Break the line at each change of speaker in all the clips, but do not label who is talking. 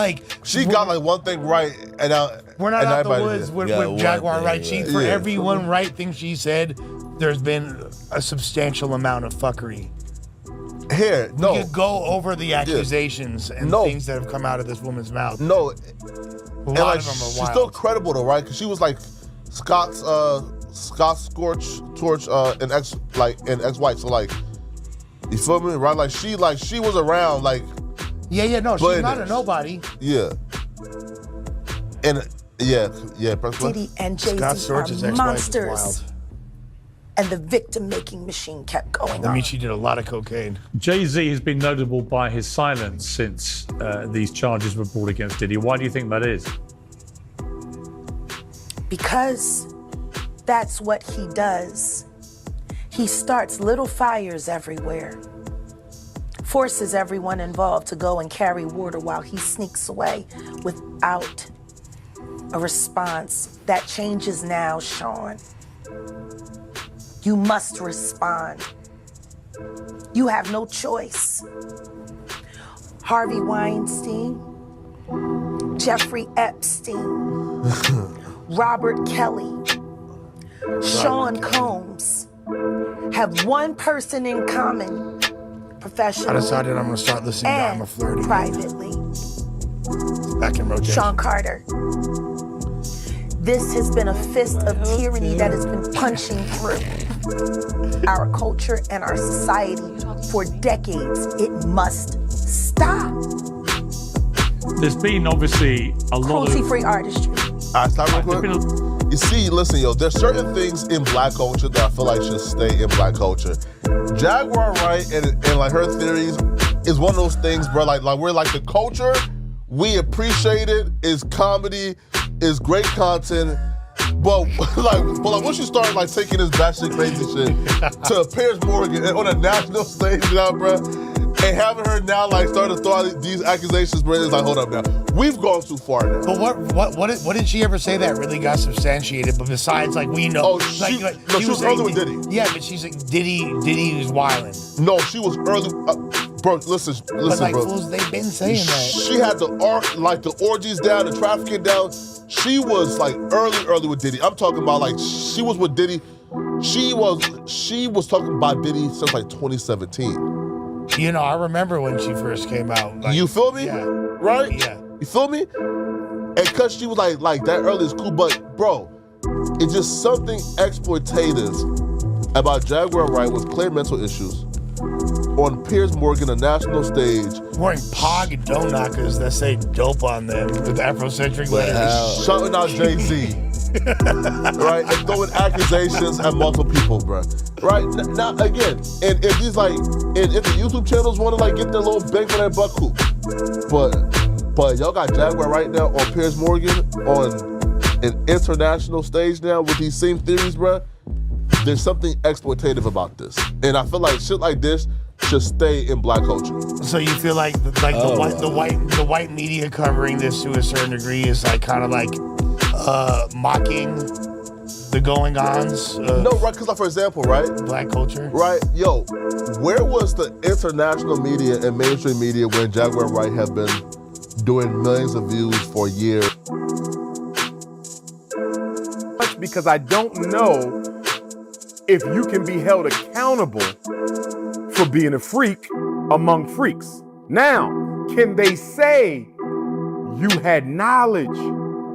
like
she got like one thing right, and now
we're not
and
out the
everybody
woods
did.
with Jaguar Wright. For every one right thing she said, there's been a substantial amount of fuckery.
Here, no.
We could go over the accusations and things that have come out of this woman's mouth.
No,
a
and
lot
like
of them are
she's
wild.
still credible though, right? Because she was like Scott's Scorch Torch in ex-wife. So like, you feel me, right? Like she was around, like.
No, she's not a nobody.
Yeah. And yeah.
Diddy and Jay-Z are monsters. And the victim-making machine kept going on.
I mean, she did a lot of cocaine.
Jay-Z has been notable by his silence since these charges were brought against Diddy. Why do you think that is?
Because that's what he does. He starts little fires everywhere, forces everyone involved to go and carry water while he sneaks away without a response. That changes now, Sean. You must respond. You have no choice. Harvey Weinstein, Jeffrey Epstein, Robert Kelly, Sean Combs have one person in common, professionally.
I decided I'm going to start listening to I'm a Flirty.
Privately.
Back in rotation.
Sean Carter. This has been a fist of tyranny that has been punching through our culture and our society for decades. It must stop.
There's been obviously a lot of
cruelty-free artistry.
All right, stop real quick. You see, listen, yo, there's certain things in black culture that I feel like should stay in black culture. Jaguar Wright and like her theories is one of those things, bro. Like we're like the culture, we appreciate it. It's comedy, it's great content. But once you start like taking this batshit crazy shit to Piers Morgan on a national stage now, bro, and having her now like start to throw out these accusations, bro, it's like, hold up now. We've gone too far now.
But what did she ever say that really got substantiated? But besides, like, we know.
She was early with Diddy.
Yeah, but she's like, Diddy was wilding.
No, she was early. Bro, listen,
but like,
bro.
fools, they've been saying that.
She had the orgies down, the trafficking down. She was like early with Diddy. I'm talking about like she was with Diddy. She was talking about Diddy since like 2017.
You know, I remember when she first came out. Like,
you feel me?
Yeah.
Right?
Yeah.
You feel me? And cause she was like that early is cool, but bro, it's just something exploitative about Jaguar Wright with clear mental issues on Piers Morgan, a national stage.
Wearing Pog and dough knockers that say dope on them with Afrocentric letters.
Shouting out Jay-Z. Right? And throwing accusations at multiple people, bro. Right? Now, again, and if these like, and if the YouTube channels want to like get their little bang for that buck, cool. But y'all got Jaguar right now on Piers Morgan on an international stage now with these same theories, bro. There's something exploitative about this. And I feel like shit like this should stay in black culture.
So you feel like the white media covering this to a certain degree is like kind of like mocking the going-ons of
no, right, because like for example, right?
Black culture.
Right, yo, where was the international media and mainstream media when Jaguar Wright have been doing millions of views for years?
Because I don't know if you can be held accountable for being a freak among freaks. Now, can they say you had knowledge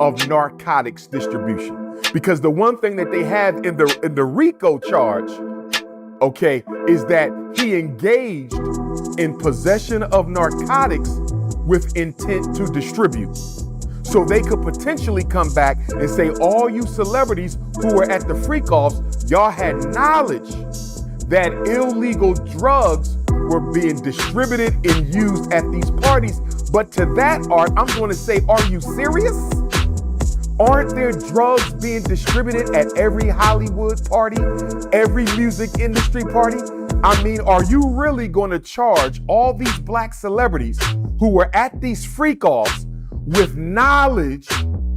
of narcotics distribution? Because the one thing that they have in the RICO charge, okay, is that he engaged in possession of narcotics with intent to distribute. So they could potentially come back and say, all you celebrities who were at the freak-offs, y'all had knowledge that illegal drugs were being distributed and used at these parties. But to that art, I'm going to say, are you serious? Aren't there drugs being distributed at every Hollywood party, every music industry party? I mean, are you really going to charge all these black celebrities who were at these freak-offs with knowledge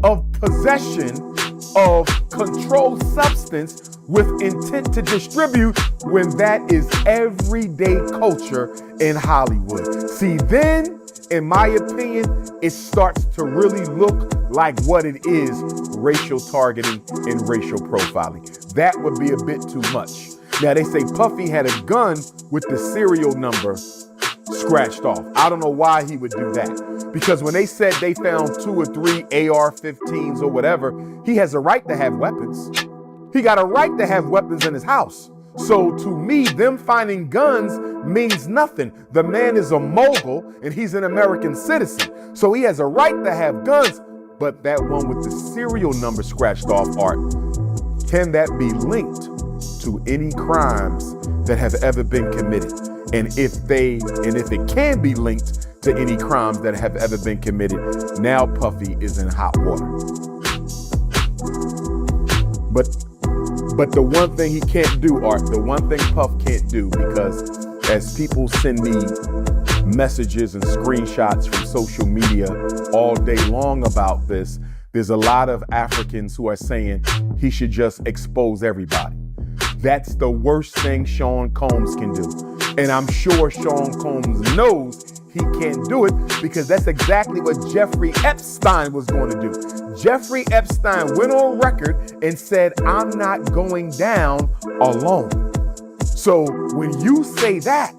of possession of controlled substance with intent to distribute when that is everyday culture in Hollywood? See, then in my opinion, it starts to really look like what it is, racial targeting and racial profiling. That would be a bit too much. Now, they say Puffy had a gun with the serial number scratched off. I don't know why he would do that. Because when they said they found 2 or 3 AR-15s or whatever, he has a right to have weapons. He got a right to have weapons in his house. So to me, them finding guns means nothing. The man is a mogul and he's an American citizen. So he has a right to have guns. But that one with the serial number scratched off, Art, can that be linked to any crimes that have ever been committed? And if it can be linked to any crimes that have ever been committed, now Puffy is in hot water. But the one thing he can't do, Art, the one thing Puff can't do, because as people send me messages and screenshots from social media all day long about this, there's a lot of Africans who are saying he should just expose everybody. That's the worst thing Sean Combs can do. And I'm sure Sean Combs knows he can't do it, because that's exactly what Jeffrey Epstein was going to do. Jeffrey Epstein went on record and said, I'm not going down alone. So when you say that,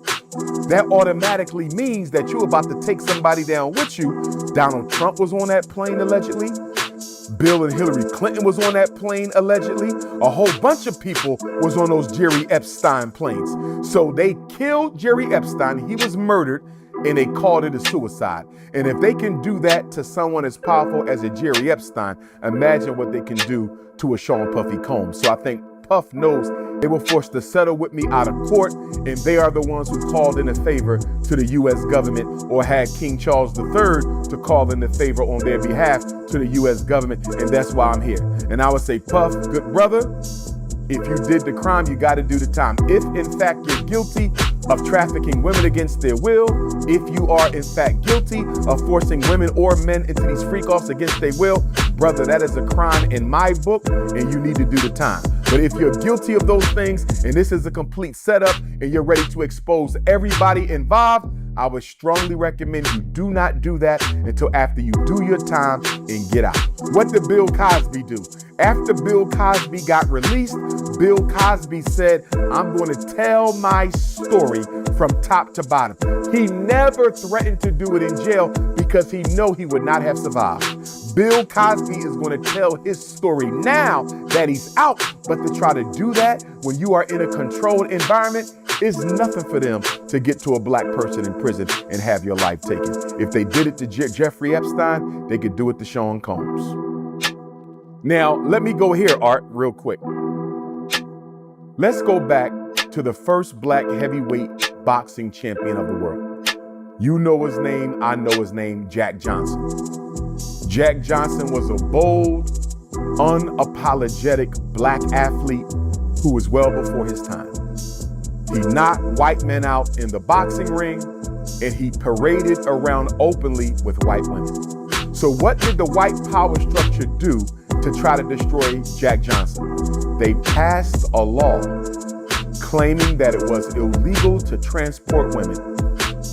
that automatically means that you're about to take somebody down with you. Donald Trump was on that plane allegedly. Bill and Hillary Clinton was on that plane allegedly. A whole bunch of people was on those Jerry Epstein planes. So they killed Jerry Epstein. He was murdered, and they called it a suicide. And if they can do that to someone as powerful as a Jerry Epstein, imagine what they can do to a Sean Puffy Combs. So I think Puff knows they were forced to settle with me out of court, and they are the ones who called in a favor to the U.S. government, or had King Charles III to call in a favor on their behalf to the U.S. government, and that's why I'm here. And I would say, Puff, good brother, if you did the crime, you got to do the time. If, in fact, you're guilty of trafficking women against their will, if you are, in fact, guilty of forcing women or men into these freak-offs against their will, brother, that is a crime in my book, and you need to do the time. But if you're guilty of those things, and this is a complete setup, and you're ready to expose everybody involved, I would strongly recommend you do not do that until after you do your time and get out. What did Bill Cosby do? After Bill Cosby got released, Bill Cosby said, I'm going to tell my story from top to bottom. He never threatened to do it in jail because he knew he would not have survived. Bill Cosby is going to tell his story now that he's out, but to try to do that when you are in a controlled environment is nothing for them to get to a black person in prison and have your life taken. If they did it to Jeffrey Epstein, they could do it to Sean Combs. Now, let me go here, Art, real quick. Let's go back to the first black heavyweight boxing champion of the world. You know his name, I know his name, Jack Johnson. Jack Johnson was a bold, unapologetic black athlete who was well before his time. He knocked white men out in the boxing ring, and he paraded around openly with white women. So what did the white power structure do to try to destroy Jack Johnson? They passed a law claiming that it was illegal to transport women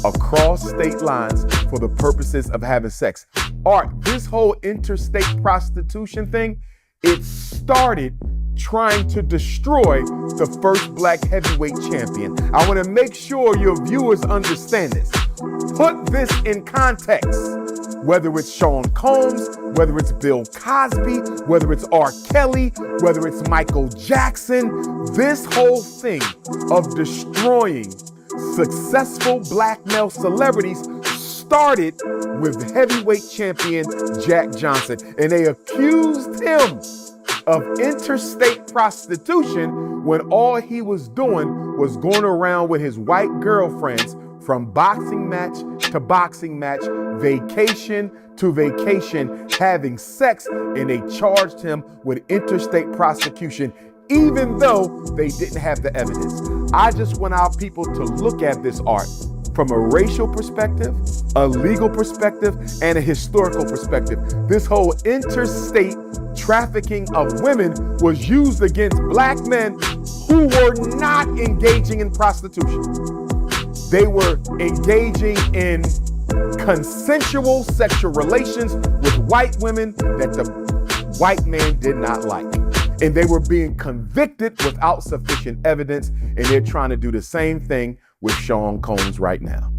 across state lines for the purposes of having sex. Art, this whole interstate prostitution thing, it started trying to destroy the first black heavyweight champion. I want to make sure your viewers understand this. Put this in context. Whether it's Sean Combs, whether it's Bill Cosby, whether it's R. Kelly, whether it's Michael Jackson, this whole thing of destroying successful black male celebrities started with heavyweight champion Jack Johnson. And they accused him of interstate prostitution when all he was doing was going around with his white girlfriends from boxing match to boxing match, vacation to vacation, having sex, and they charged him with interstate prostitution, even though they didn't have the evidence. I just want our people to look at this, Art, from a racial perspective, a legal perspective, and a historical perspective. This whole interstate trafficking of women was used against black men who were not engaging in prostitution. They were engaging in consensual sexual relations with white women that the white man did not like. And they were being convicted without sufficient evidence, and they're trying to do the same thing with Sean Combs right now.